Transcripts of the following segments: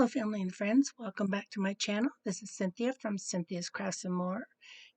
Hello, family and friends. Welcome back to my channel. This is Cynthia from Cynthia's Crafts and More.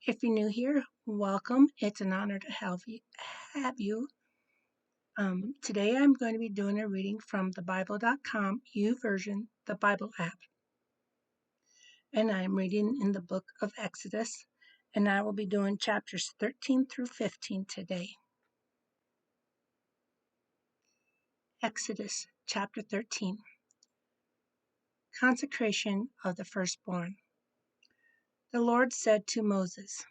If you're new here, welcome. It's an honor to have you. Today I'm going to be doing a reading from the Bible.com YouVersion, the Bible app. And I'm reading in the book of Exodus, and I will be doing chapters 13 through 15 today. Exodus chapter 13. Consecration of the firstborn. The Lord said to Moses,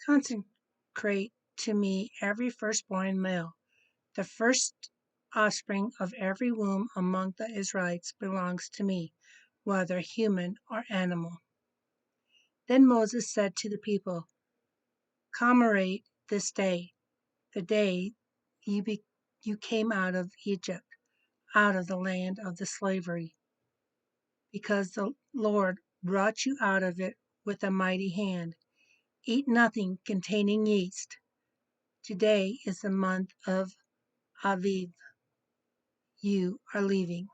"Consecrate to me every firstborn male. The first offspring of every womb among the Israelites belongs to me, whether human or animal." Then Moses said to the people, "Commemorate this day, the day you came out of Egypt, out of the land of the slavery, because the Lord brought you out of it with a mighty hand. Eat nothing containing yeast. Today is the month of Aviv. You are leaving.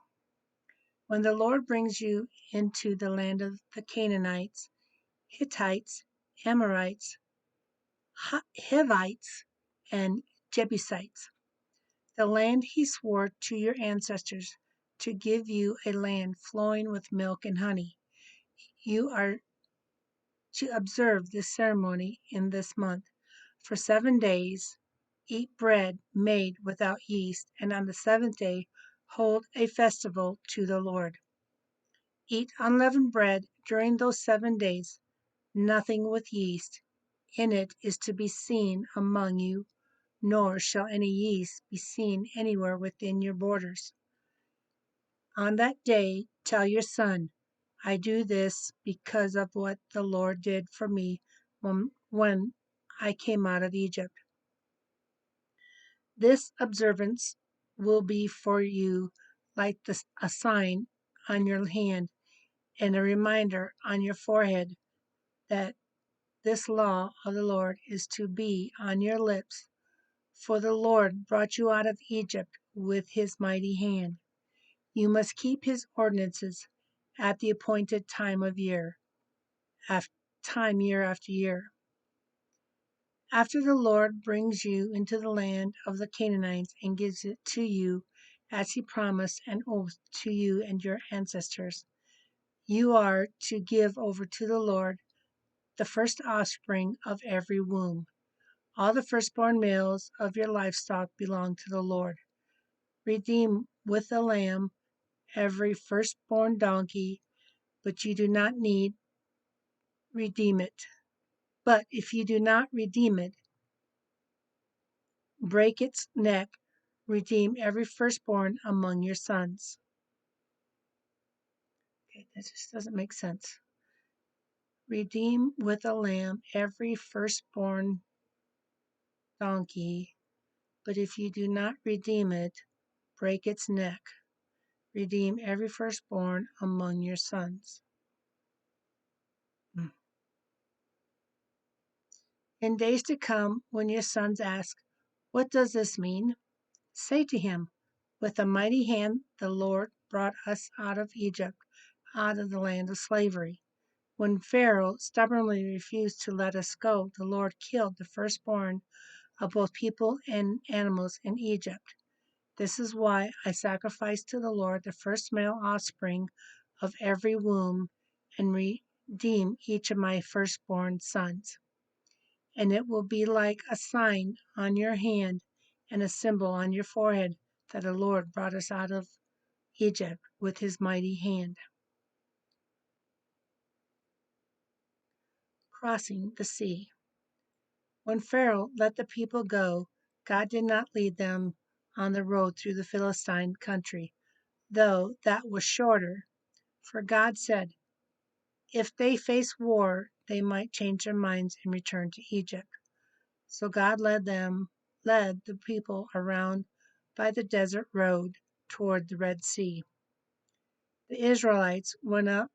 When the Lord brings you into the land of the Canaanites, Hittites, Amorites, Hivites, and Jebusites, the land he swore to your ancestors to give you, a land flowing with milk and honey, you are to observe this ceremony in this month. For 7 days, eat bread made without yeast, and on the seventh day, hold a festival to the Lord. Eat unleavened bread during those 7 days, nothing with yeast in it is to be seen among you, nor shall any yeast be seen anywhere within your borders. On that day, tell your son, I do this because of what the Lord did for me when I came out of Egypt. This observance will be for you like a sign on your hand and a reminder on your forehead that this law of the Lord is to be on your lips. For the Lord brought you out of Egypt with his mighty hand. You must keep his ordinances at the appointed year after year. After the Lord brings you into the land of the Canaanites and gives it to you as he promised an oath to you and your ancestors, you are to give over to the Lord the first offspring of every womb. All the firstborn males of your livestock belong to the Lord. Redeem with a lamb every firstborn donkey, but you do not need redeem it. But if you do not redeem it, break its neck. Redeem every firstborn among your sons. Okay, that just doesn't make sense. Redeem with a lamb every firstborn donkey, but if you do not redeem it, break its neck. Redeem every firstborn among your sons. In days to come, when your sons ask, what does this mean? Say to him, with a mighty hand the Lord brought us out of Egypt, out of the land of slavery. When Pharaoh stubbornly refused to let us go, the Lord killed the firstborn of both people and animals in Egypt. This is why I sacrifice to the Lord the first male offspring of every womb and redeem each of my firstborn sons. And it will be like a sign on your hand and a symbol on your forehead that the Lord brought us out of Egypt with his mighty hand. Crossing the sea. When Pharaoh let the people go, God did not lead them on the road through the Philistine country, though that was shorter. For God said, if they face war, they might change their minds and return to Egypt. So God led the people around by the desert road toward the Red Sea. The Israelites went up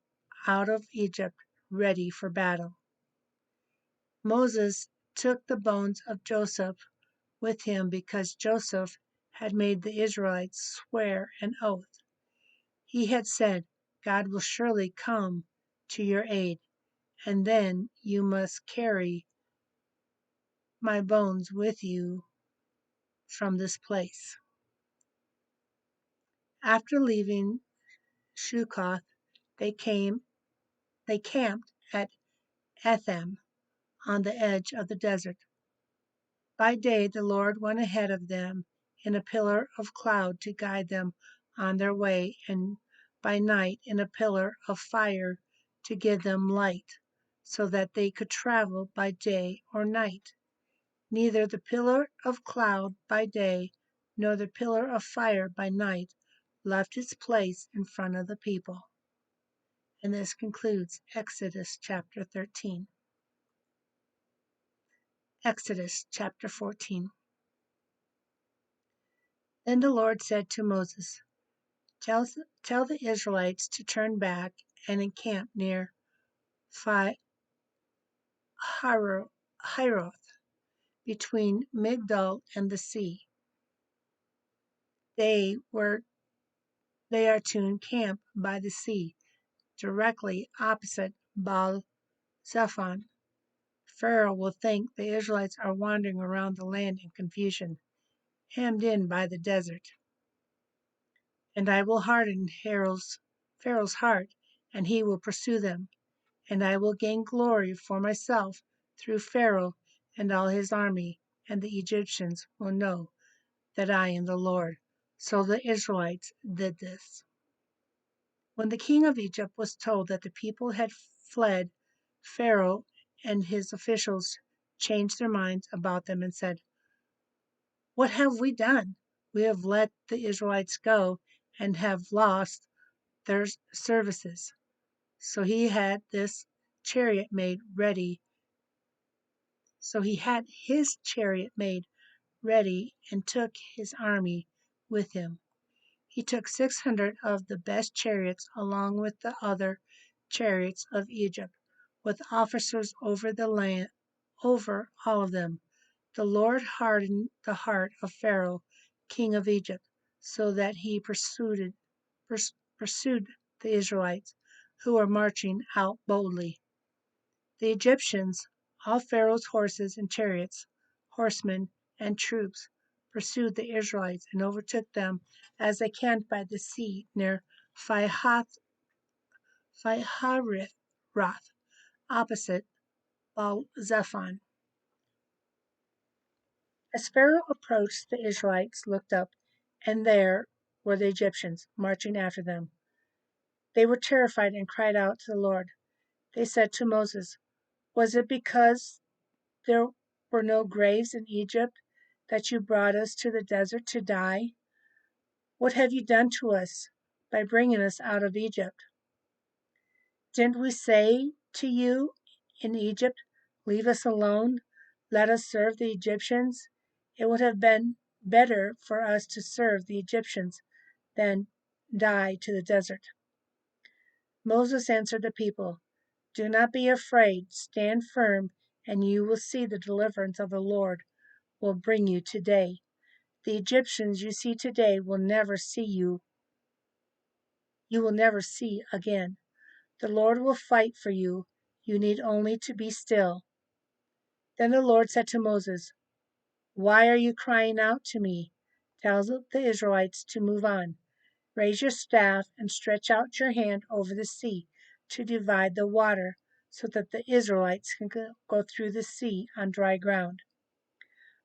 out of Egypt ready for battle. Moses took the bones of Joseph with him because Joseph had made the Israelites swear an oath. He had said, God will surely come to your aid, and then you must carry my bones with you from this place. After leaving Shukoth, they camped at Etham on the edge of the desert. By day the Lord went ahead of them in a pillar of cloud to guide them on their way, and by night in a pillar of fire to give them light, so that they could travel by day or night. Neither the pillar of cloud by day nor the pillar of fire by night left its place in front of the people. And this concludes Exodus chapter 13. Exodus chapter 14. Then the Lord said to Moses, Tell the Israelites to turn back and encamp near Hiroth, between Migdol and the sea. They are to encamp by the sea, directly opposite Baal Zephon. Pharaoh will think the Israelites are wandering around the land in confusion, hemmed in by the desert. And I will harden Pharaoh's heart, and he will pursue them. And I will gain glory for myself through Pharaoh and all his army, and the Egyptians will know that I am the Lord. So the Israelites did this. When the king of Egypt was told that the people had fled, Pharaoh and his officials changed their minds about them and said, What have we done? We have let the Israelites go and have lost their services. So he had his chariot made ready and took his army with him. He took 600 of the best chariots along with the other chariots of Egypt, with officers over all of them. The Lord hardened the heart of Pharaoh, king of Egypt, so that he pursued the Israelites, who were marching out boldly. The Egyptians, all Pharaoh's horses and chariots, horsemen and troops, pursued the Israelites and overtook them as they camped by the sea near Pihahiroth, opposite Baal Zephon. As Pharaoh approached, the Israelites looked up, and there were the Egyptians marching after them. They were terrified and cried out to the Lord. They said to Moses, Was it because there were no graves in Egypt that you brought us to the desert to die? What have you done to us by bringing us out of Egypt? Didn't we say to you in Egypt, Leave us alone, let us serve the Egyptians? It would have been better for us to serve the Egyptians than die to the desert. Moses answered the people, Do not be afraid, stand firm, and you will see the deliverance of the Lord will bring you today. The Egyptians you see today will never see you will never see again. The Lord will fight for you. You need only to be still. Then the Lord said to Moses, Why are you crying out to me? Tell the Israelites to move on. Raise your staff and stretch out your hand over the sea to divide the water so that the Israelites can go through the sea on dry ground.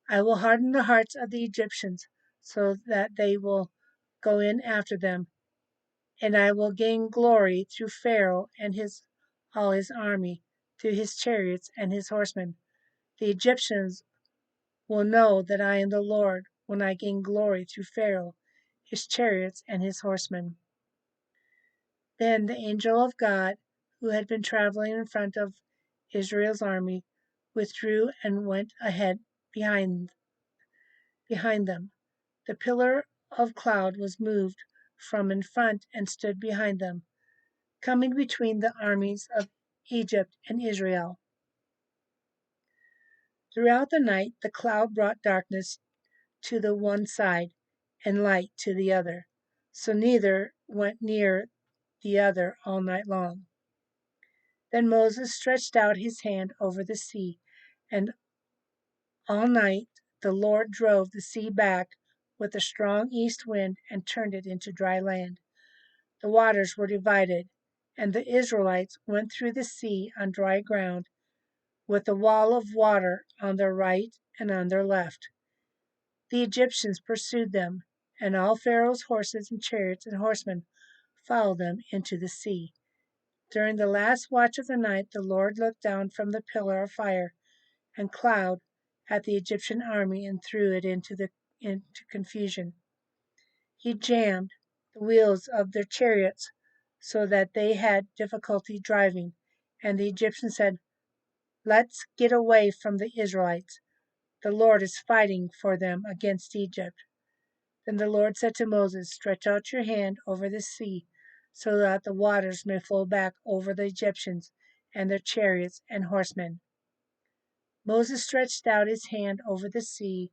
I will harden the hearts of the Egyptians so that they will go in after them, and I will gain glory through Pharaoh and all his army, through his chariots and his horsemen. The Egyptians will know that I am the Lord when I gain glory through Pharaoh, his chariots, and his horsemen. Then the angel of God, who had been traveling in front of Israel's army, withdrew and went ahead behind them. The pillar of cloud was moved from in front and stood behind them, coming between the armies of Egypt and Israel. Throughout the night, the cloud brought darkness to the one side and light to the other, so neither went near the other all night long. Then Moses stretched out his hand over the sea, and all night the Lord drove the sea back with a strong east wind and turned it into dry land. The waters were divided, and the Israelites went through the sea on dry ground, with a wall of water on their right and on their left. The Egyptians pursued them, and all Pharaoh's horses and chariots and horsemen followed them into the sea. During the last watch of the night, the Lord looked down from the pillar of fire and cloud at the Egyptian army and threw it into confusion. He jammed the wheels of their chariots so that they had difficulty driving, and the Egyptians said, "Let's get away from the Israelites. The Lord is fighting for them against Egypt." Then the Lord said to Moses, "Stretch out your hand over the sea, so that the waters may flow back over the Egyptians and their chariots and horsemen." Moses stretched out his hand over the sea,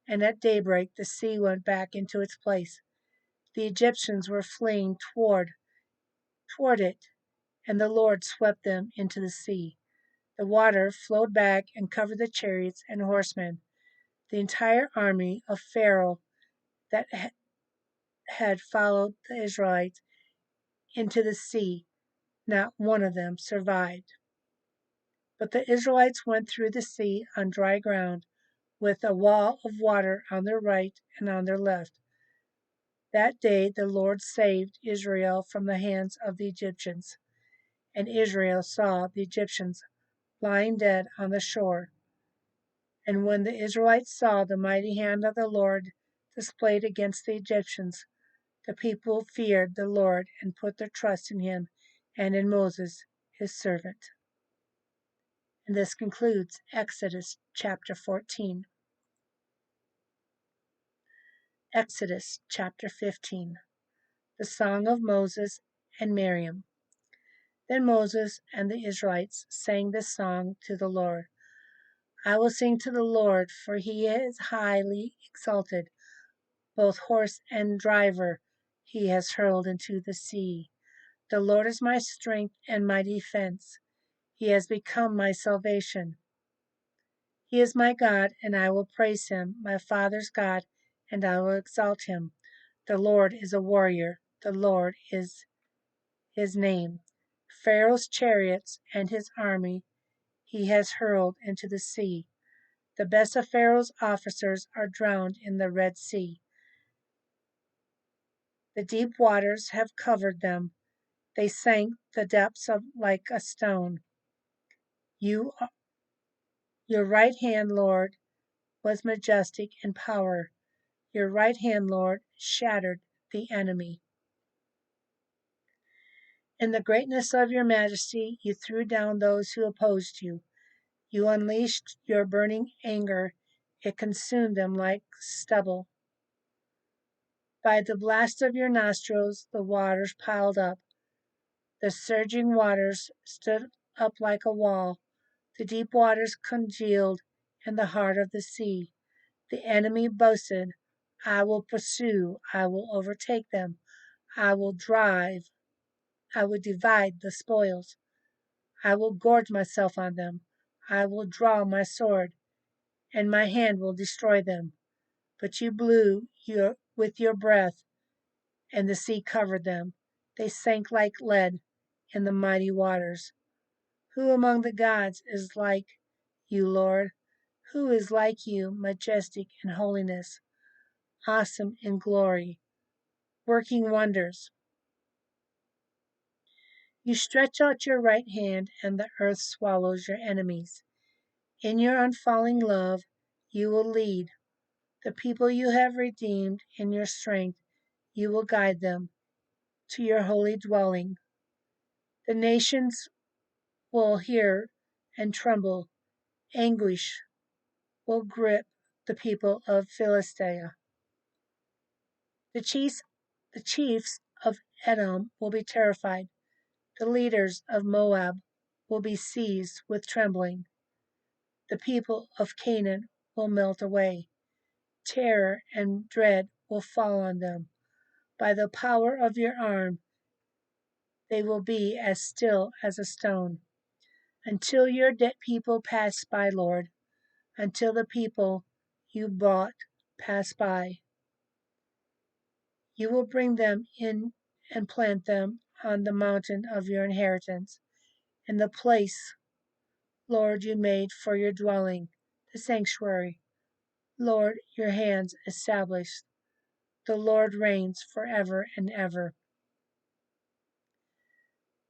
and at daybreak the sea went back into its place. The Egyptians were fleeing toward it, and the Lord swept them into the sea. The water flowed back and covered the chariots and horsemen. The entire army of Pharaoh that had followed the Israelites into the sea, not one of them survived. But the Israelites went through the sea on dry ground, with a wall of water on their right and on their left. That day the Lord saved Israel from the hands of the Egyptians, and Israel saw the Egyptians lying dead on the shore. And when the Israelites saw the mighty hand of the Lord displayed against the Egyptians, the people feared the Lord and put their trust in him and in Moses, his servant. And this concludes Exodus chapter 14. Exodus chapter 15. The Song of Moses and Miriam. Then Moses and the Israelites sang this song to the Lord. I will sing to the Lord, for he is highly exalted. Both horse and driver he has hurled into the sea. The Lord is my strength and my defense. He has become my salvation. He is my God, and I will praise him, my father's God, and I will exalt him. The Lord is a warrior. The Lord is his name. Pharaoh's chariots and his army he has hurled into the sea. The best of Pharaoh's officers are drowned in the Red Sea. The deep waters have covered them. They sank the depths like a stone. You, your right hand, Lord, was majestic in power. Your right hand, Lord, shattered the enemy. In the greatness of your majesty, you threw down those who opposed you. You unleashed your burning anger. It consumed them like stubble. By the blast of your nostrils, the waters piled up. The surging waters stood up like a wall. The deep waters congealed in the heart of the sea. The enemy boasted, I will pursue, I will overtake them, I will drive, I will divide the spoils, I will gorge myself on them, I will draw my sword, and my hand will destroy them. But you blew with your breath, and the sea covered them. They sank like lead in the mighty waters. Who among the gods is like you, Lord? Who is like you, majestic in holiness, awesome in glory, working wonders? You stretch out your right hand, and the earth swallows your enemies. In your unfalling love, you will lead the people you have redeemed. In your strength, you will guide them to your holy dwelling. The nations will hear and tremble. Anguish will grip the people of Philistia. The chiefs of Edom will be terrified. The leaders of Moab will be seized with trembling. The people of Canaan will melt away. Terror and dread will fall on them. By the power of your arm, they will be as still as a stone. Until your people pass by, Lord, until the people you bought pass by, you will bring them in and plant them on the mountain of your inheritance, in the place, Lord, you made for your dwelling, the sanctuary. Lord, your hands established. The Lord reigns forever and ever.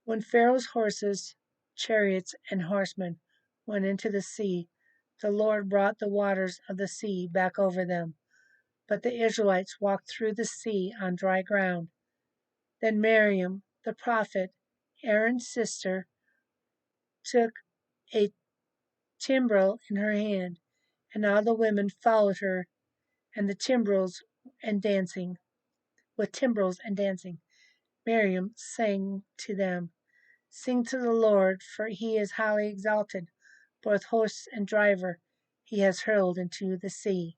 When Pharaoh's horses, chariots, and horsemen went into the sea, the Lord brought the waters of the sea back over them. But the Israelites walked through the sea on dry ground. Then Miriam, the prophet, Aaron's sister, took a timbrel in her hand, and all the women followed her, and the timbrels and dancing, with timbrels and dancing. Miriam sang to them, "Sing to the Lord, for he is highly exalted. Both horse and driver he has hurled into the sea."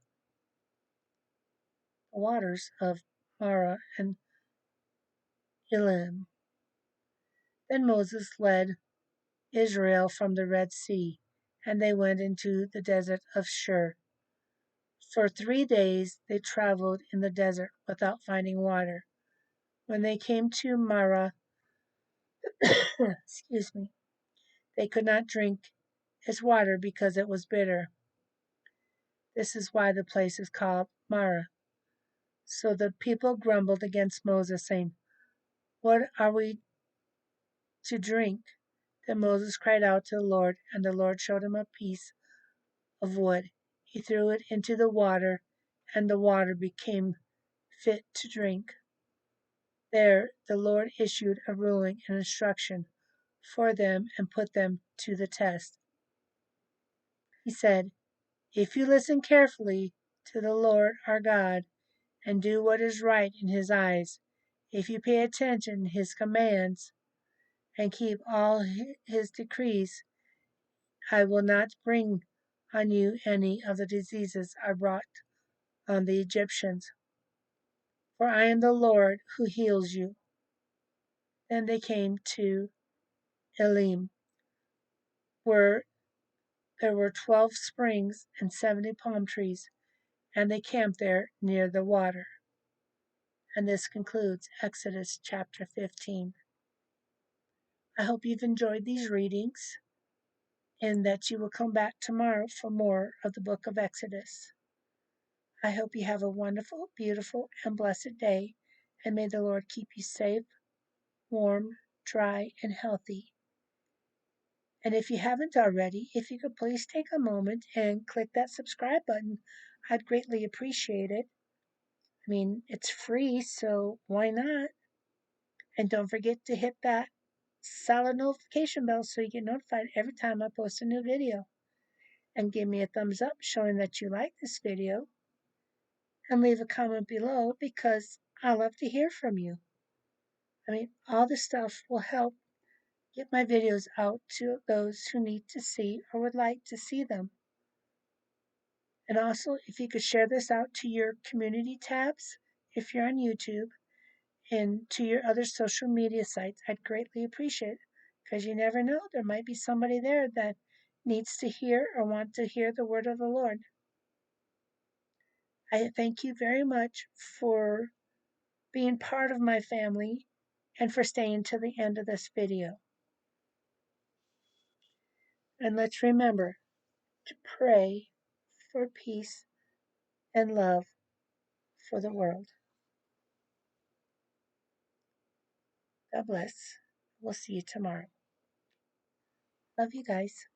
The waters of Marah and Elim. Then Moses led Israel from the Red Sea, and they went into the desert of Shur. For 3 days they traveled in the desert without finding water. When they came to Marah, excuse me, they could not drink its water because it was bitter. This is why the place is called Marah. So the people grumbled against Moses, saying, "What are we to drink?" Then Moses cried out to the Lord, and the Lord showed him a piece of wood. He threw it into the water, and the water became fit to drink. There the Lord issued a ruling and instruction for them and put them to the test. He said, "If you listen carefully to the Lord our God and do what is right in his eyes, if you pay attention to his commands and keep all his decrees, I will not bring on you any of the diseases I brought on the Egyptians, for I am the Lord who heals you." Then they came to Elim, where there were 12 springs and 70 palm trees, and they camped there near the water. And this concludes Exodus chapter 15. I hope you've enjoyed these readings and that you will come back tomorrow for more of the book of Exodus. I hope you have a wonderful, beautiful, and blessed day, and may the Lord keep you safe, warm, dry, and healthy. And if you haven't already, if you could please take a moment and click that subscribe button, I'd greatly appreciate it. I mean, it's free, so why not? And don't forget to hit that solid notification bell so you get notified every time I post a new video. And give me a thumbs up showing that you like this video. And leave a comment below because I love to hear from you. I mean, all this stuff will help get my videos out to those who need to see or would like to see them. And also, if you could share this out to your community tabs, if you're on YouTube, and to your other social media sites, I'd greatly appreciate it. Because you never know, there might be somebody there that needs to hear or want to hear the word of the Lord. I thank you very much for being part of my family and for staying to the end of this video. And let's remember to pray for peace and love for the world. God bless. We'll see you tomorrow. Love you guys.